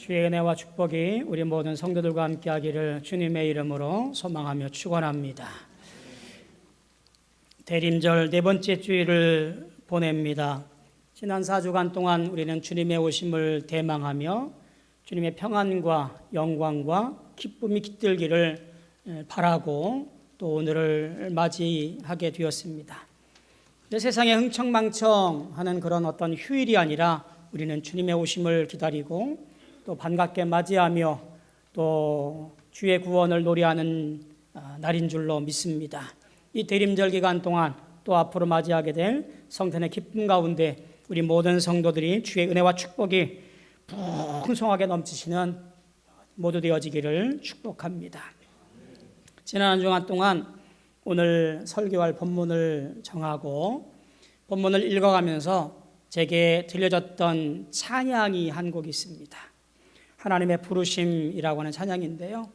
주의 은혜와 축복이 우리 모든 성도들과 함께하기를 주님의 이름으로 소망하며 축원합니다. 대림절 네 번째 주일을 보냅니다. 지난 4주간 동안 우리는 주님의 오심을 대망하며 주님의 평안과 영광과 기쁨이 깃들기를 바라고 또 오늘을 맞이하게 되었습니다. 세상에 흥청망청하는 그런 어떤 휴일이 아니라 우리는 주님의 오심을 기다리고 또 반갑게 맞이하며 또 주의 구원을 노래하는 날인 줄로 믿습니다. 이 대림절 기간 동안 또 앞으로 맞이하게 될 성탄의 기쁨 가운데 우리 모든 성도들이 주의 은혜와 축복이 풍성하게 넘치시는 모두 되어지기를 축복합니다. 지난 한 주간 동안 오늘 설교할 본문을 정하고 본문을 읽어가면서 제게 들려졌던 찬양이 한 곡이 있습니다. 하나님의 부르심이라고 하는 찬양인데요.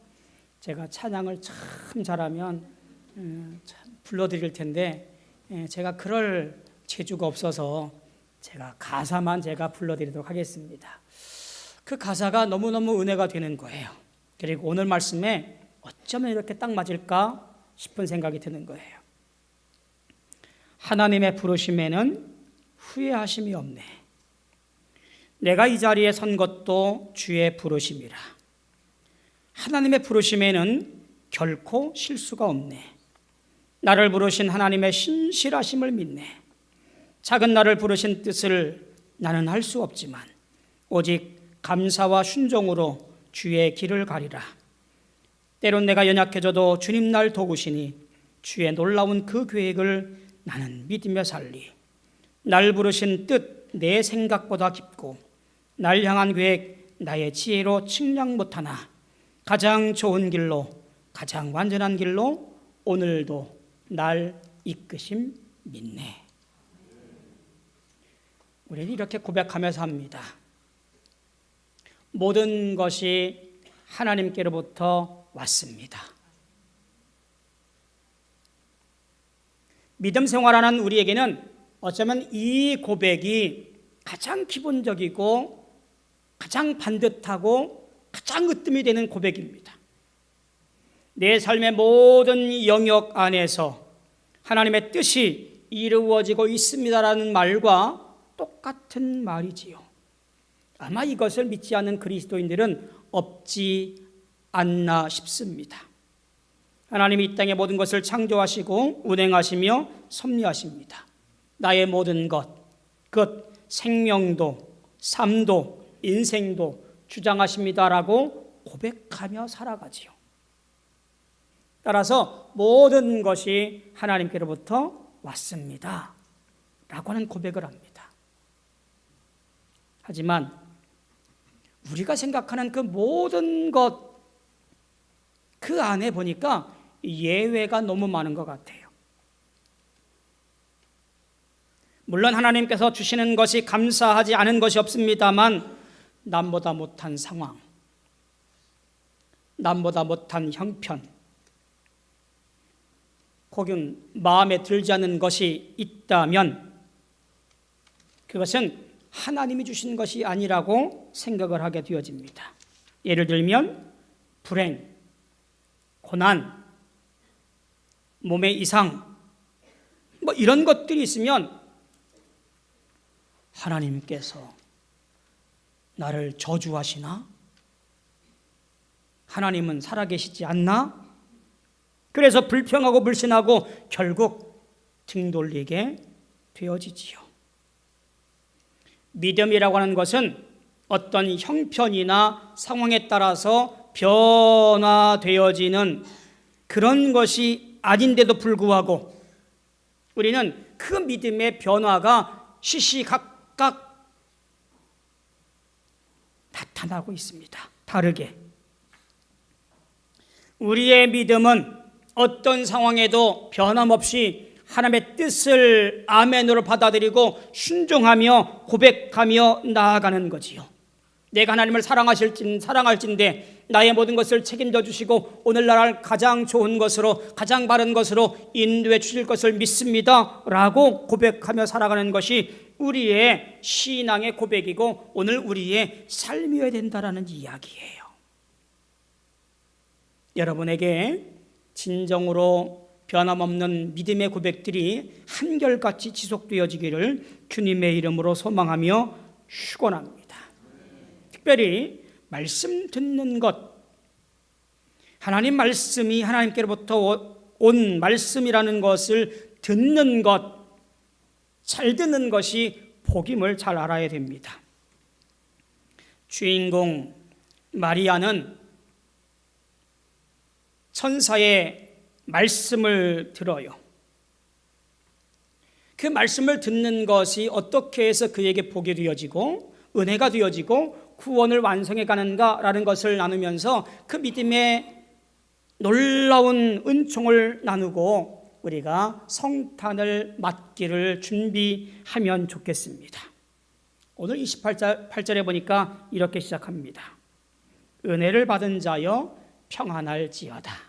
제가 찬양을 참 잘하면 불러드릴 텐데 제가 그럴 재주가 없어서 제가 가사만 불러드리도록 하겠습니다. 그 가사가 너무너무 은혜가 되는 거예요. 그리고 오늘 말씀에 어쩌면 이렇게 딱 맞을까 싶은 생각이 드는 거예요. 하나님의 부르심에는 후회하심이 없네. 내가 이 자리에 선 것도 주의 부르심이라. 하나님의 부르심에는 결코 실수가 없네. 나를 부르신 하나님의 신실하심을 믿네. 작은 나를 부르신 뜻을 나는 할 수 없지만 오직 감사와 순종으로 주의 길을 가리라. 때론 내가 연약해져도 주님 날 도우시니 주의 놀라운 그 계획을 나는 믿으며 살리. 날 부르신 뜻 내 생각보다 깊고 날 향한 계획 나의 지혜로 측량 못하나 가장 좋은 길로 가장 완전한 길로 오늘도 날 이끄심 믿네. 우리는 이렇게 고백하면서 합니다. 모든 것이 하나님께로부터 왔습니다. 믿음 생활하는 우리에게는 어쩌면 이 고백이 가장 기본적이고 가장 반듯하고 가장 으뜸이 되는 고백입니다. 내 삶의 모든 영역 안에서 하나님의 뜻이 이루어지고 있습니다라는 말과 똑같은 말이지요. 아마 이것을 믿지 않는 그리스도인들은 없지 않나 싶습니다. 하나님이 이 땅의 모든 것을 창조하시고 운행하시며 섭리하십니다. 나의 모든 것, 그 생명도 삶도 인생도 주장하십니다라고 고백하며 살아가지요. 따라서 모든 것이 하나님께로부터 왔습니다 라고 하는 고백을 합니다. 하지만 우리가 생각하는 그 모든 것 그 안에 보니까 예외가 너무 많은 것 같아요. 물론 하나님께서 주시는 것이 감사하지 않은 것이 없습니다만 남보다 못한 상황, 남보다 못한 형편, 혹은 마음에 들지 않는 것이 있다면 그것은 하나님이 주신 것이 아니라고 생각을 하게 되어집니다. 예를 들면 불행, 고난, 몸의 이상 이런 것들이 있으면 하나님께서 나를 저주하시나? 하나님은 살아계시지 않나? 그래서 불평하고 불신하고 결국 등 돌리게 되어지지요. 믿음이라고 하는 것은 어떤 형편이나 상황에 따라서 변화되어지는 그런 것이 아닌데도 불구하고 우리는 그 믿음의 변화가 시시각각 나타나고 있습니다. 다르게. 우리의 믿음은 어떤 상황에도 변함없이 하나님의 뜻을 아멘으로 받아들이고 순종하며 고백하며 나아가는 거지요. 내가 하나님을 사랑할진데 나의 모든 것을 책임져 주시고 오늘날 가장 좋은 것으로, 가장 바른 것으로 인도해 주실 것을 믿습니다 라고 고백하며 살아가는 것이 우리의 신앙의 고백이고 오늘 우리의 삶이어야 된다라는 이야기예요. 여러분에게 진정으로 변함없는 믿음의 고백들이 한결같이 지속되어지기를 주님의 이름으로 소망하며 축원합니다. 특별히 말씀 듣는 것, 하나님 말씀이 하나님께로부터 온 말씀이라는 것을 듣는 것, 잘 듣는 것이 복임을 잘 알아야 됩니다. 주인공 마리아는 천사의 말씀을 들어요. 그 말씀을 듣는 것이 어떻게 해서 그에게 복이 되어지고 은혜가 되어지고 구원을 완성해 가는가라는 것을 나누면서 그 믿음의 놀라운 은총을 나누고 우리가 성탄을 맞기를 준비하면 좋겠습니다. 오늘 28절에 보니까 이렇게 시작합니다. 은혜를 받은 자여 평안할지어다.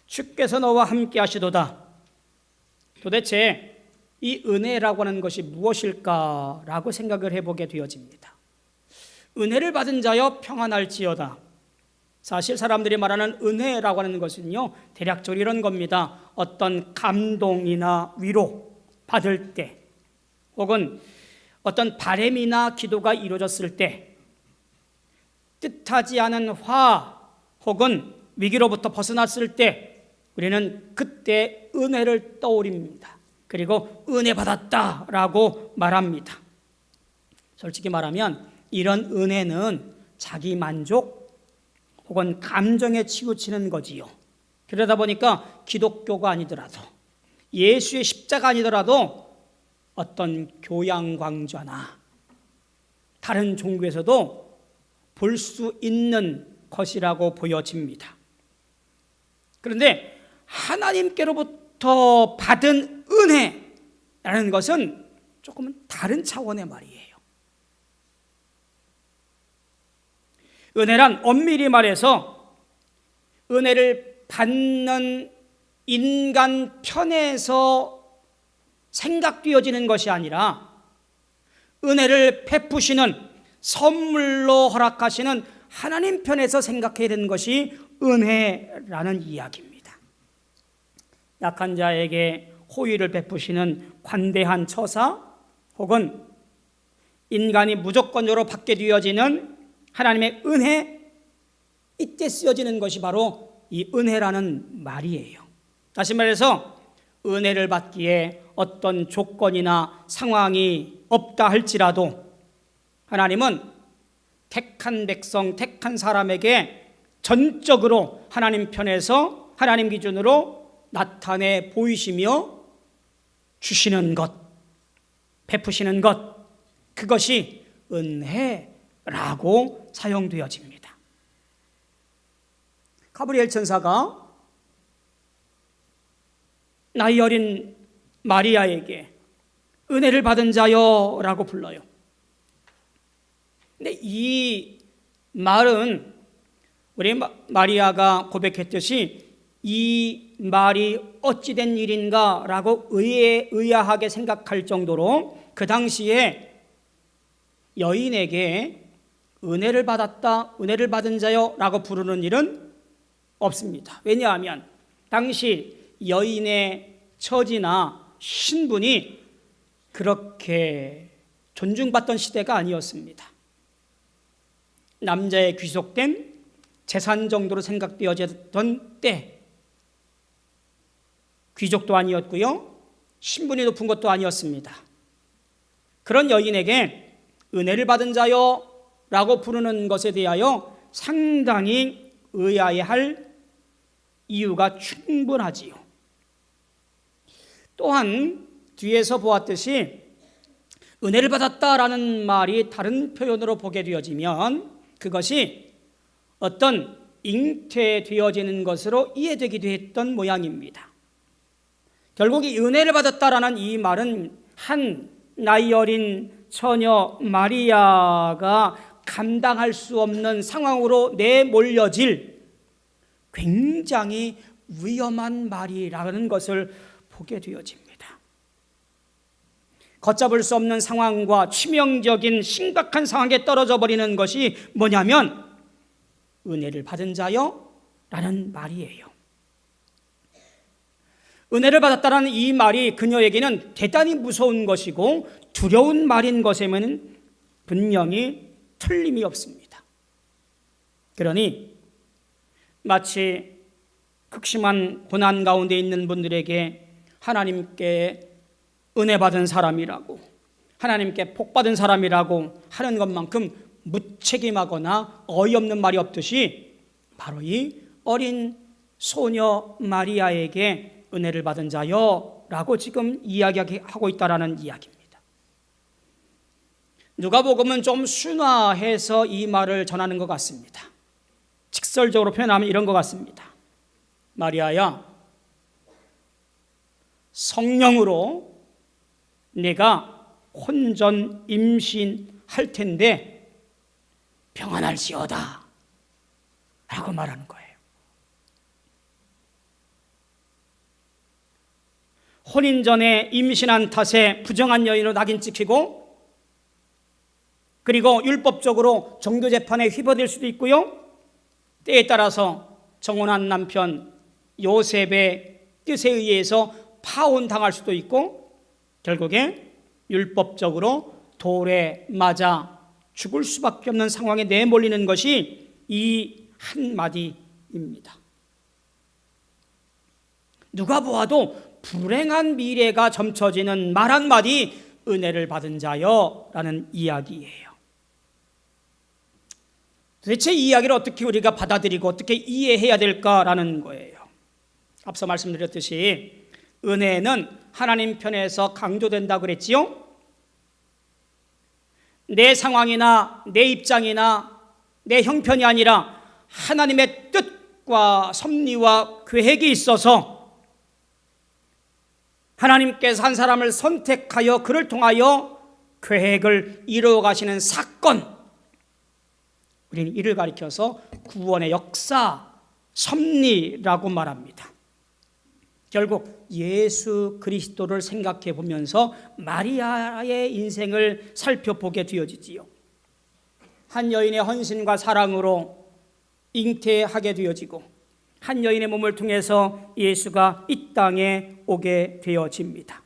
주께서 너와 함께 하시도다. 도대체 이 은혜라고 하는 것이 무엇일까라고 생각을 해보게 되어집니다. 은혜를 받은 자여 평안할지어다. 사실 사람들이 말하는 은혜라고 하는 것은요, 대략적으로 이런 겁니다. 어떤 감동이나 위로 받을 때, 혹은 어떤 바램이나 기도가 이루어졌을 때, 뜻하지 않은 화 혹은 위기로부터 벗어났을 때 우리는 그때 은혜를 떠올립니다. 그리고 은혜 받았다라고 말합니다. 솔직히 말하면 이런 은혜는 자기 만족 혹은 감정에 치우치는 거지요. 그러다 보니까 기독교가 아니더라도, 예수의 십자가 아니더라도 어떤 교양 강좌나 다른 종교에서도 볼 수 있는 것이라고 보여집니다. 그런데 하나님께로부터 받은 은혜라는 것은 조금은 다른 차원의 말이에요. 은혜란 엄밀히 말해서 은혜를 받는 인간 편에서 생각되어지는 것이 아니라 은혜를 베푸시는, 선물로 허락하시는 하나님 편에서 생각해야 되는 것이 은혜라는 이야기입니다. 약한 자에게 호의를 베푸시는 관대한 처사, 혹은 인간이 무조건적으로 받게 되어지는 하나님의 은혜, 이때 쓰여지는 것이 바로 이 은혜라는 말이에요. 다시 말해서 은혜를 받기에 어떤 조건이나 상황이 없다 할지라도 하나님은 택한 백성, 택한 사람에게 전적으로 하나님 편에서, 하나님 기준으로 나타내 보이시며 주시는 것, 베푸시는 것, 그것이 은혜라고 사용되어집니다. 가브리엘 천사가 나이 어린 마리아에게 은혜를 받은 자여라고 불러요. 근데 이 말은 우리 마리아가 고백했듯이 이 말이 어찌된 일인가라고 의아하게 생각할 정도로 그 당시에 여인에게 은혜를 받았다, 은혜를 받은 자요라고 부르는 일은 없습니다. 왜냐하면 당시 여인의 처지나 신분이 그렇게 존중받던 시대가 아니었습니다. 남자의 귀속된 재산 정도로 생각되어졌던 때, 귀족도 아니었고요, 신분이 높은 것도 아니었습니다. 그런 여인에게 은혜를 받은 자요라고 부르는 것에 대하여 상당히 의아해할 이유가 충분하지요. 또한 뒤에서 보았듯이 은혜를 받았다라는 말이 다른 표현으로 보게 되어지면 그것이 어떤 잉태되어지는 것으로 이해되기도 했던 모양입니다. 결국 이 은혜를 받았다라는 이 말은 한 나이 어린 처녀 마리아가 감당할 수 없는 상황으로 내몰려질 굉장히 위험한 말이라는 것을 보게 되어집니다. 걷잡을 수 없는 상황과 치명적인 심각한 상황에 떨어져 버리는 것이 뭐냐면 은혜를 받은 자여 라는 말이에요. 은혜를 받았다는 이 말이 그녀에게는 대단히 무서운 것이고 두려운 말인 것에는 분명히 틀림이 없습니다. 그러니 마치 극심한 고난 가운데 있는 분들에게 하나님께 은혜 받은 사람이라고, 하나님께 복 받은 사람이라고 하는 것만큼 무책임하거나 어이없는 말이 없듯이 바로 이 어린 소녀 마리아에게 은혜를 받은 자여 라고 지금 이야기하고 있다라는 이야기입니다. 누가복음은 좀 순화해서 이 말을 전하는 것 같습니다. 직설적으로 표현하면 이런 것 같습니다. 마리아야, 성령으로 내가 혼전 임신할 텐데 평안할지어다 라고 말하는 거예요. 혼인 전에 임신한 탓에 부정한 여인으로 낙인 찍히고, 그리고 율법적으로 종교재판에 휘발될 수도 있고요, 때에 따라서 정혼한 남편 요셉의 뜻에 의해서 파혼당할 수도 있고, 결국에 율법적으로 돌에 맞아 죽을 수밖에 없는 상황에 내몰리는 것이 이 한마디입니다. 누가 보아도 불행한 미래가 점쳐지는 말 한마디, 은혜를 받은 자여 라는 이야기예요. 도대체 이 이야기를 어떻게 우리가 받아들이고 어떻게 이해해야 될까라는 거예요. 앞서 말씀드렸듯이 은혜는 하나님 편에서 강조된다고 그랬지요. 내 상황이나 내 입장이나 내 형편이 아니라 하나님의 뜻과 섭리와 계획이 있어서 하나님께서 한 사람을 선택하여 그를 통하여 계획을 이루어 가시는 사건, 우리는 이를 가리켜서 구원의 역사, 섭리라고 말합니다. 결국 예수 그리스도를 생각해 보면서 마리아의 인생을 살펴보게 되어지지요. 한 여인의 헌신과 사랑으로 잉태하게 되어지고, 한 여인의 몸을 통해서 예수가 이 땅에 오게 되어집니다.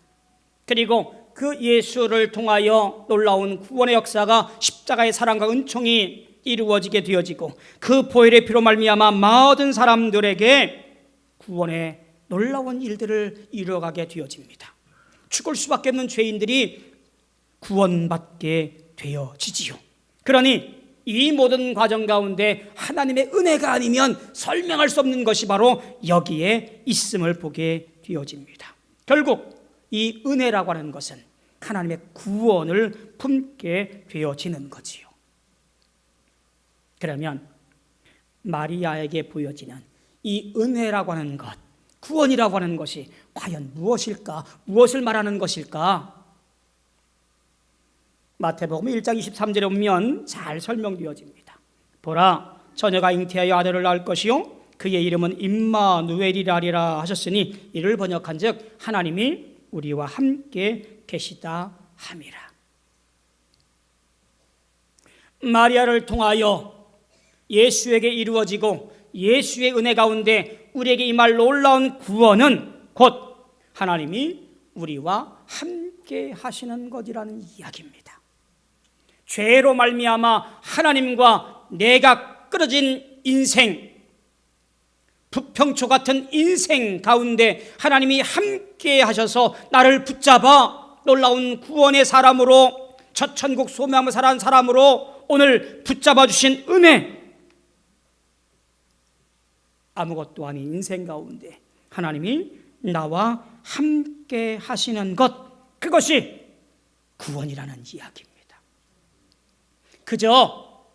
그리고 그 예수를 통하여 놀라운 구원의 역사가 십자가의 사랑과 은총이 이루어지게 되어지고, 그 보혈의 피로 말미암아 모든 사람들에게 구원의 놀라운 일들을 이루어가게 되어집니다. 죽을 수밖에 없는 죄인들이 구원받게 되어지지요. 그러니 이 모든 과정 가운데 하나님의 은혜가 아니면 설명할 수 없는 것이 바로 여기에 있음을 보게 되어집니다. 결국 이 은혜라고 하는 것은 하나님의 구원을 품게 되어지는 거지요. 그러면 마리아에게 보여지는 이 은혜라고 하는 것, 구원이라고 하는 것이 과연 무엇일까? 무엇을 말하는 것일까? 마태복음 1장 23절에 보면 잘 설명되어집니다. 보라, 처녀가 잉태하여 아들을 낳을 것이요 그의 이름은 임마누엘이라리라 하셨으니 이를 번역한즉 하나님이 우리와 함께 계시다 함이라. 마리아를 통하여 예수에게 이루어지고 예수의 은혜 가운데 우리에게 임할 놀라운 구원은 곧 하나님이 우리와 함께 하시는 것이라는 이야기입니다. 죄로 말미암아 하나님과 내가 끊어진 인생, 부평초 같은 인생 가운데 하나님이 함께 하셔서 나를 붙잡아 놀라운 구원의 사람으로, 첫 천국 소명을 살아온 사람으로 오늘 붙잡아 주신 은혜, 아무것도 아닌 인생 가운데 하나님이 나와 함께 하시는 것, 그것이 구원이라는 이야기입니다. 그저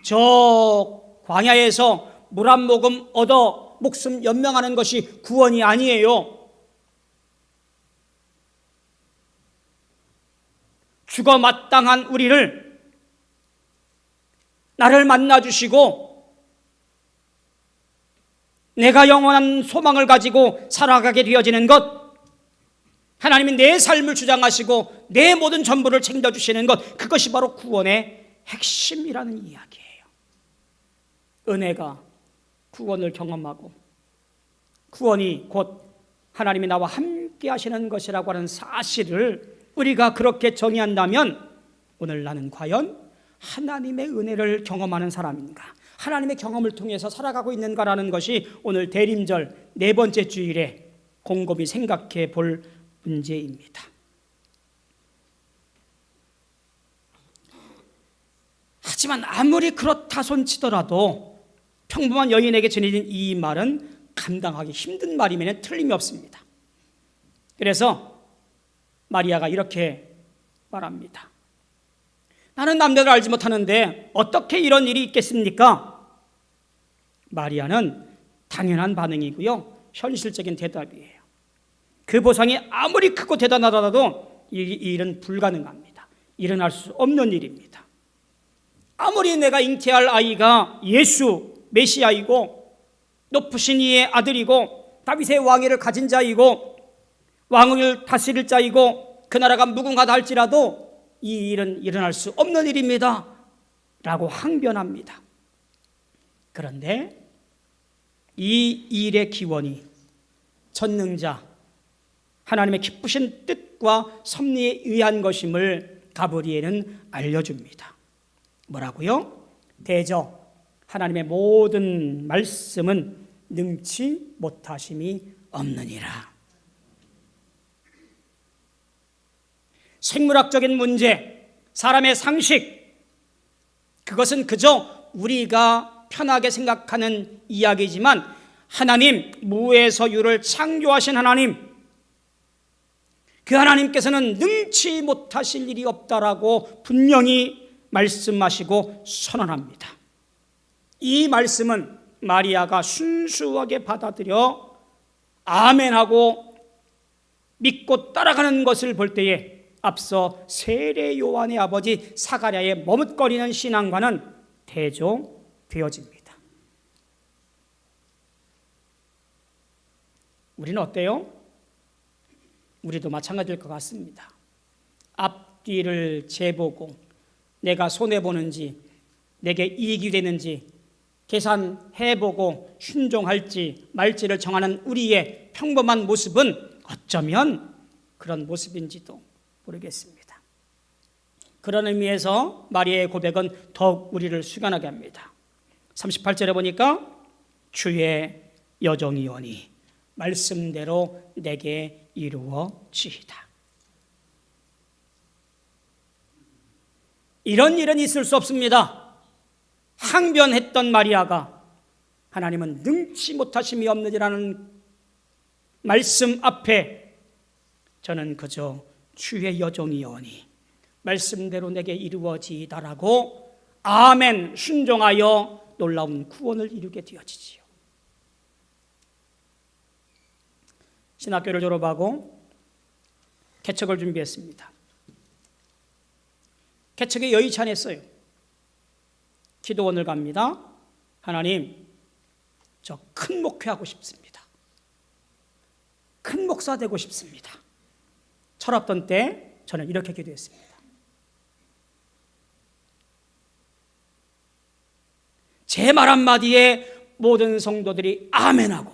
저 광야에서 물 한 모금 얻어 목숨 연명하는 것이 구원이 아니에요. 죽어 마땅한 우리를 나를 만나주시고 내가 영원한 소망을 가지고 살아가게 되어지는 것, 하나님이 내 삶을 주장하시고 내 모든 전부를 책임져주시는 것, 그것이 바로 구원의 핵심이라는 이야기예요. 은혜가 구원을 경험하고 구원이 곧 하나님이 나와 함께 하시는 것이라고 하는 사실을 우리가 그렇게 정의한다면 오늘 나는 과연 하나님의 은혜를 경험하는 사람인가, 하나님의 경험을 통해서 살아가고 있는가라는 것이 오늘 대림절 네 번째 주일에 곰곰이 생각해 볼 문제입니다. 하지만 아무리 그렇다 손치더라도 평범한 여인에게 전해진 이 말은 감당하기 힘든 말이면 틀림이 없습니다. 그래서 마리아가 이렇게 말합니다. 나는 남자를 알지 못하는데 어떻게 이런 일이 있겠습니까? 마리아는 당연한 반응이고요, 현실적인 대답이에요. 그 보상이 아무리 크고 대단하더라도 이 일은 불가능합니다. 일어날 수 없는 일입니다. 아무리 내가 잉태할 아이가 예수 메시아이고 높으신 이의 아들이고 다윗의 왕위를 가진 자이고 왕을 다스릴 자이고 그 나라가 무궁하다 할지라도 이 일은 일어날 수 없는 일입니다 라고 항변합니다. 그런데 이 일의 기원이 전능자 하나님의 기쁘신 뜻과 섭리에 의한 것임을 가브리엘은 알려줍니다. 뭐라고요? 대저 하나님의 모든 말씀은 능치 못하심이 없느니라. 생물학적인 문제, 사람의 상식, 그것은 그저 우리가 편하게 생각하는 이야기지만 하나님, 무에서 유를 창조하신 하나님, 그 하나님께서는 능치 못하실 일이 없다라고 분명히 말씀하시고 선언합니다. 이 말씀은 마리아가 순수하게 받아들여 아멘하고 믿고 따라가는 것을 볼 때에 앞서 세례 요한의 아버지 사가랴의 머뭇거리는 신앙과는 대조되어집니다. 우리는 어때요? 우리도 마찬가지일 것 같습니다. 앞뒤를 재보고 내가 손해보는지 내게 이익이 되는지 계산해보고 순종할지 말지를 정하는 우리의 평범한 모습은 어쩌면 그런 모습인지도 모르겠습니다. 그런 의미에서 마리아의 고백은 더욱 우리를 숙연하게 합니다. 38절에 보니까 주의 여종이오니 말씀대로 내게 이루어지이다. 이런 일은 있을 수 없습니다. 항변했던 마리아가 하나님은 능치 못하심이 없느니라는 말씀 앞에 저는 그저 주의 여종이오니 말씀대로 내게 이루어지이다라고 아멘 순종하여 놀라운 구원을 이루게 되어지지요. 신학교를 졸업하고 개척을 준비했습니다. 개척에 여의치 않았어요. 기도원을 갑니다. 하나님, 저 큰 목회하고 싶습니다. 큰 목사 되고 싶습니다. 철없던 때 저는 이렇게 기도했습니다. 제 말 한마디에 모든 성도들이 아멘하고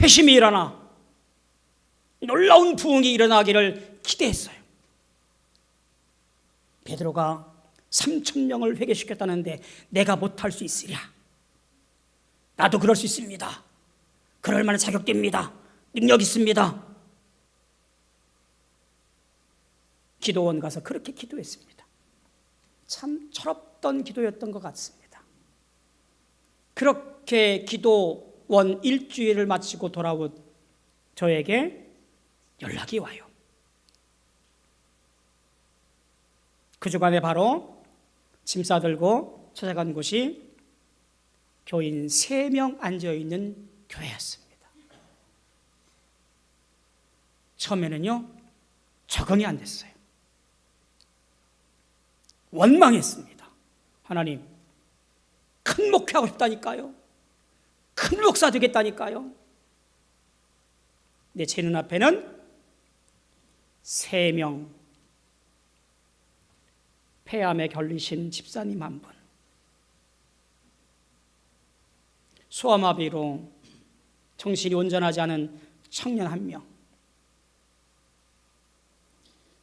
회심이 일어나 놀라운 부흥이 일어나기를 기대했어요. 베드로가 3,000명을 회개시켰다는데 내가 못할 수 있으랴. 나도 그럴 수 있습니다. 그럴 만한 자격됩니다. 능력 있습니다. 기도원 가서 그렇게 기도했습니다. 참 철없던 기도였던 것 같습니다. 그렇게 기도원 일주일을 마치고 돌아온 저에게 연락이 와요. 그 주간에 바로 짐 싸들고 찾아간 곳이 교인 3명 앉아있는 교회였습니다. 처음에는요, 적응이 안 됐어요. 원망했습니다. 하나님, 큰 목회하고 싶다니까요. 큰 목사 되겠다니까요. 근데 제 눈앞에는 3명 폐암에 걸리신 집사님 한 분, 소아마비로 정신이 온전하지 않은 청년 한 명,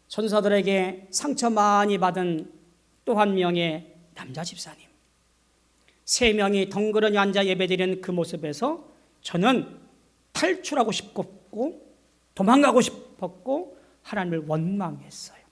천사들에게 상처 많이 받은 또 한 명의 남자 집사님, 3명이 덩그러니 앉아 예배드리는 그 모습에서 저는 탈출하고 싶었고 도망가고 싶었고 하나님을 원망했어요.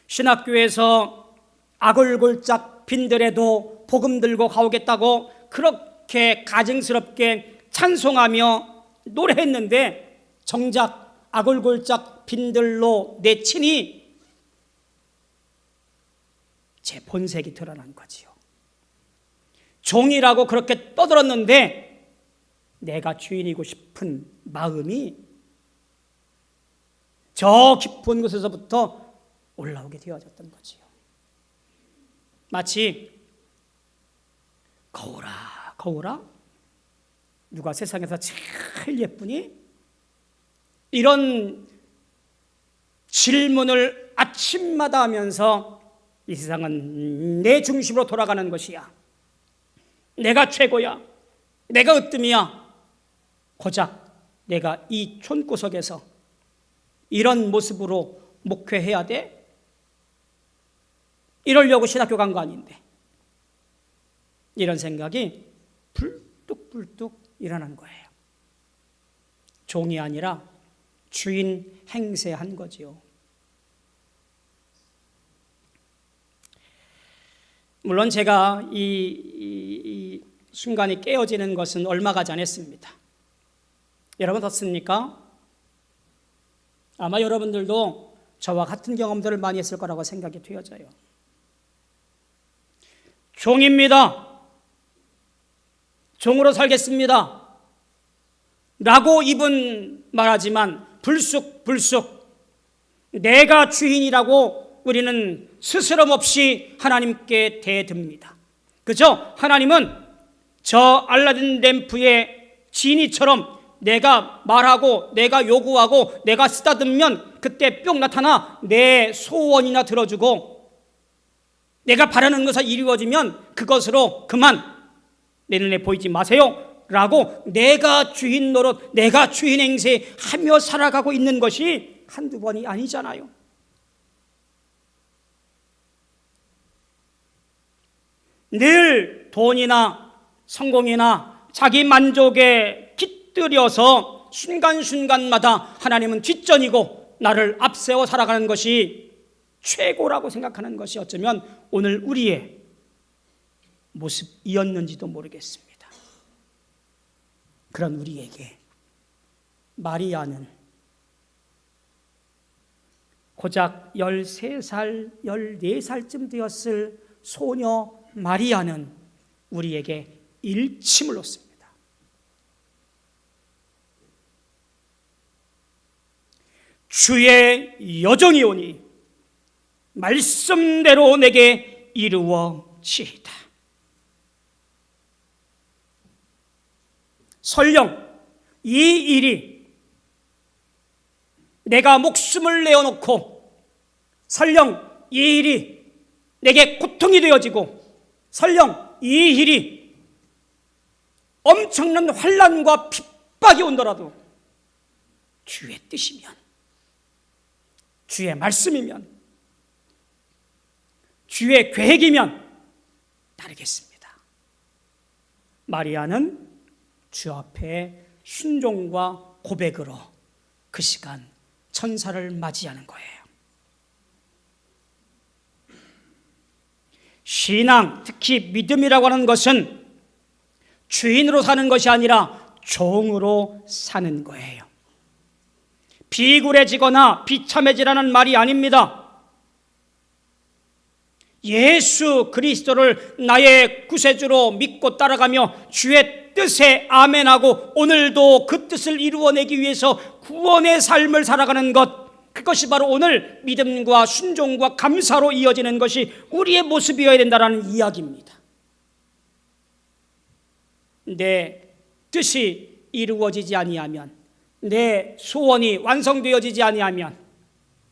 신학교에서 아골골짝 빈들에도 복음 들고 가오겠다고 그렇게 가증스럽게 찬송하며 노래했는데 정작 아골골짝 빈들로 내 친히 제 본색이 드러난 거지요. 종이라고 그렇게 떠들었는데 내가 주인이고 싶은 마음이 저 깊은 곳에서부터 올라오게 되어졌던 거지요. 마치 거울아 거울아 누가 세상에서 제일 예쁘니? 이런 질문을 아침마다 하면서 이 세상은 내 중심으로 돌아가는 것이야. 내가 최고야. 내가 으뜸이야. 고작 내가 이 촌구석에서 이런 모습으로 목회해야 돼? 이러려고 신학교 간 거 아닌데. 이런 생각이 불뚝불뚝 일어난 거예요. 종이 아니라 주인 행세한 거지요. 물론 제가 이 순간이 깨어지는 것은 얼마 가지 않았습니다. 여러분 어떻습니까? 아마 여러분들도 저와 같은 경험들을 많이 했을 거라고 생각이 되어져요. 종입니다. 종으로 살겠습니다. 라고 입은 말하지만 불쑥불쑥 내가 주인이라고 우리는 스스럼 없이 하나님께 대듭니다. 그죠? 하나님은 저 알라딘 램프의 지니처럼 내가 말하고 내가 요구하고 내가 쓰다듬으면 그때 뿅 나타나 내 소원이나 들어주고 내가 바라는 것이 이루어지면 그것으로 그만 내 눈에 보이지 마세요 라고 내가 주인 노릇 내가 주인 행세하며 살아가고 있는 것이 한두 번이 아니잖아요. 늘 돈이나 성공이나 자기 만족에 깃들여서 순간순간마다 하나님은 뒷전이고 나를 앞세워 살아가는 것이 최고라고 생각하는 것이 어쩌면 오늘 우리의 모습이었는지도 모르겠습니다. 그런 우리에게 마리아는 고작 13살, 14살쯤 되었을 소녀 마리아는 우리에게 일침을 놓습니다. 주의 여정이 오니 말씀대로 내게 이루어지이다. 설령 이 일이 내가 목숨을 내어놓고 설령 이 일이 내게 고통이 되어지고 설령 이 일이 엄청난 환난과 핍박이 온더라도 주의 뜻이면 주의 말씀이면 주의 계획이면 따르겠습니다. 마리아는 주 앞에 순종과 고백으로 그 시간 천사를 맞이하는 거예요. 신앙, 특히 믿음이라고 하는 것은 주인으로 사는 것이 아니라 종으로 사는 거예요. 비굴해지거나 비참해지라는 말이 아닙니다. 예수 그리스도를 나의 구세주로 믿고 따라가며 주의 뜻에 아멘하고 오늘도 그 뜻을 이루어내기 위해서 구원의 삶을 살아가는 것, 그것이 바로 오늘 믿음과 순종과 감사로 이어지는 것이 우리의 모습이어야 된다는 이야기입니다. 내 뜻이 이루어지지 아니하면, 내 소원이 완성되어지지 아니하면,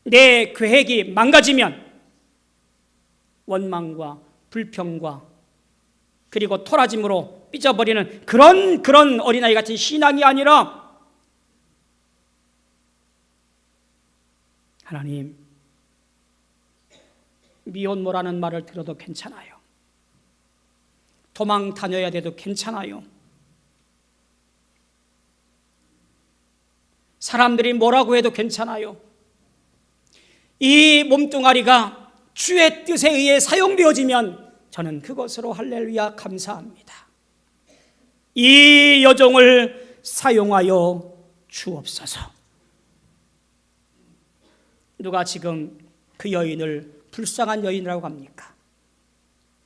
내 계획이 망가지면 원망과 불평과 그리고 토라짐으로 삐져버리는 그런 어린아이 같은 신앙이 아니라, 하나님, 미혼모라는 말을 들어도 괜찮아요. 도망 다녀야 돼도 괜찮아요. 사람들이 뭐라고 해도 괜찮아요. 이 몸뚱아리가 주의 뜻에 의해 사용되어지면 저는 그것으로 할렐루야 감사합니다. 이 여종을 사용하여 주옵소서. 누가 지금 그 여인을 불쌍한 여인이라고 합니까?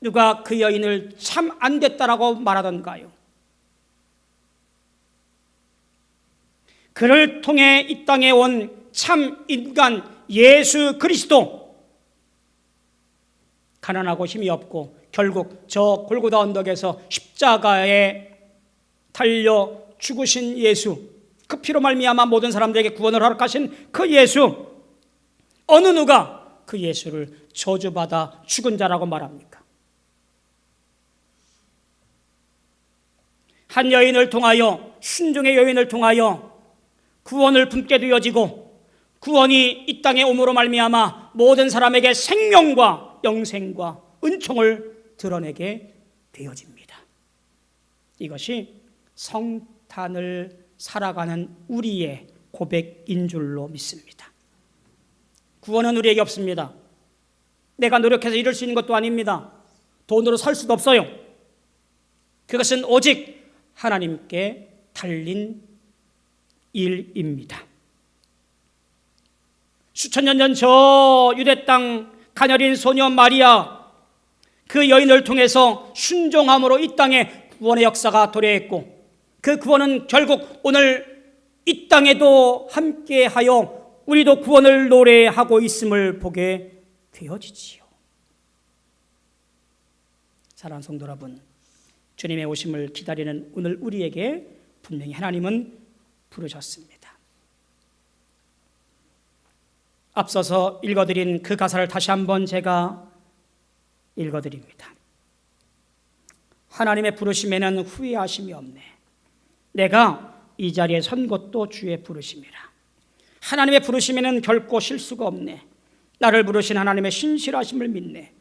누가 그 여인을 참 안 됐다라고 말하던가요? 그를 통해 이 땅에 온 참 인간 예수 그리스도, 가난하고 힘이 없고 결국 저 골고다 언덕에서 십자가에 달려 죽으신 예수, 그 피로 말미암아 모든 사람들에게 구원을 허락하신 그 예수, 어느 누가 그 예수를 저주받아 죽은 자라고 말합니까? 한 여인을 통하여, 순종의 여인을 통하여 구원을 품게 되어지고, 구원이 이 땅에 오므로 말미암아 모든 사람에게 생명과 영생과 은총을 드러내게 되어집니다. 이것이 성탄을 살아가는 우리의 고백인 줄로 믿습니다. 구원은 우리에게 없습니다. 내가 노력해서 이룰 수 있는 것도 아닙니다. 돈으로 살 수도 없어요. 그것은 오직 하나님께 달린 일입니다. 수천 년 전 저 유대 땅 가녀린 소녀 마리아, 그 여인을 통해서 순종함으로 이 땅에 구원의 역사가 도래했고, 그 구원은 결국 오늘 이 땅에도 함께하여 우리도 구원을 노래하고 있음을 보게 되어지지요. 사랑하는 성도 여러분, 주님의 오심을 기다리는 오늘 우리에게 분명히 하나님은 부르셨습니다. 앞서서 읽어드린 그 가사를 다시 한번 제가 읽어드립니다. 하나님의 부르심에는 후회하심이 없네. 내가 이 자리에 선 것도 주의 부르심이라. 하나님의 부르심에는 결코 실수가 없네. 나를 부르신 하나님의 신실하심을 믿네.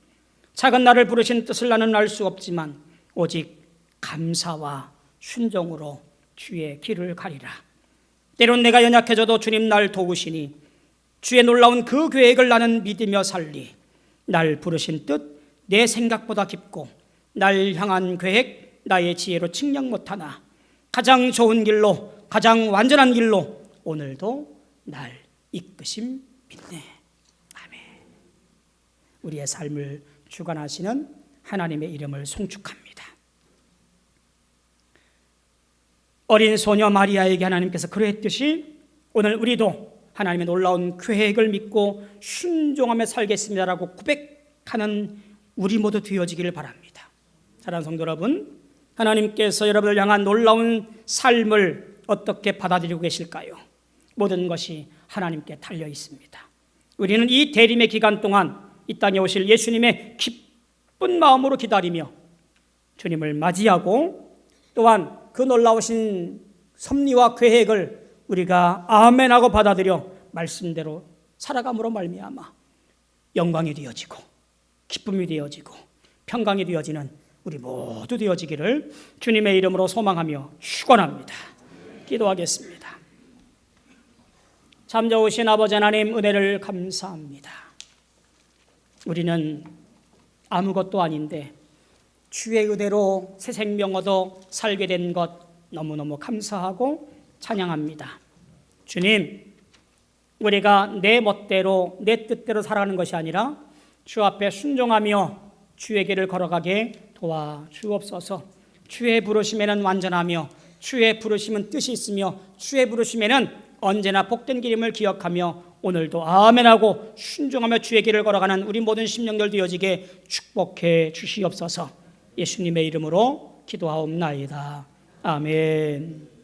작은 나를 부르신 뜻을 나는 알 수 없지만 오직 감사와 순종으로 주의 길을 가리라. 때론 내가 연약해져도 주님 날 도우시니 주의 놀라운 그 계획을 나는 믿으며 살리. 날 부르신 뜻 내 생각보다 깊고 날 향한 계획 나의 지혜로 측량 못하나 가장 좋은 길로, 가장 완전한 길로 오늘도 날 이끄심 믿네. 아멘. 우리의 삶을 주관하시는 하나님의 이름을 송축합니다. 어린 소녀 마리아에게 하나님께서 그랬듯이 오늘 우리도 하나님의 놀라운 계획을 믿고 순종하며 살겠습니다라고 고백하는 우리 모두 되어지기를 바랍니다. 사랑하는 성도 여러분, 하나님께서 여러분을 향한 놀라운 삶을 어떻게 받아들이고 계실까요? 모든 것이 하나님께 달려 있습니다. 우리는 이 대림의 기간 동안 이 땅에 오실 예수님의 기쁜 마음으로 기다리며 주님을 맞이하고, 또한 그 놀라우신 섭리와 계획을 우리가 아멘하고 받아들여 말씀대로 살아감으로 말미암아 영광이 되어지고 기쁨이 되어지고 평강이 되어지는 우리 모두 되어지기를 주님의 이름으로 소망하며 축원합니다. 기도하겠습니다. 참 좋으신 아버지 하나님, 은혜를 감사합니다. 우리는 아무것도 아닌데 주의 은혜로 새 생명 얻어 살게 된 것 너무너무 감사하고 찬양합니다. 주님, 우리가 내 멋대로 내 뜻대로 살아가는 것이 아니라 주 앞에 순종하며 주의 길을 걸어가게 도와주옵소서. 주의 부르심에는 완전하며 주의 부르심은 뜻이 있으며 주의 부르심에는 언제나 복된 길임을 기억하며 오늘도 아멘하고 순종하며 주의 길을 걸어가는 우리 모든 심령들 되어지게 축복해 주시옵소서. 예수님의 이름으로 기도하옵나이다. 아멘.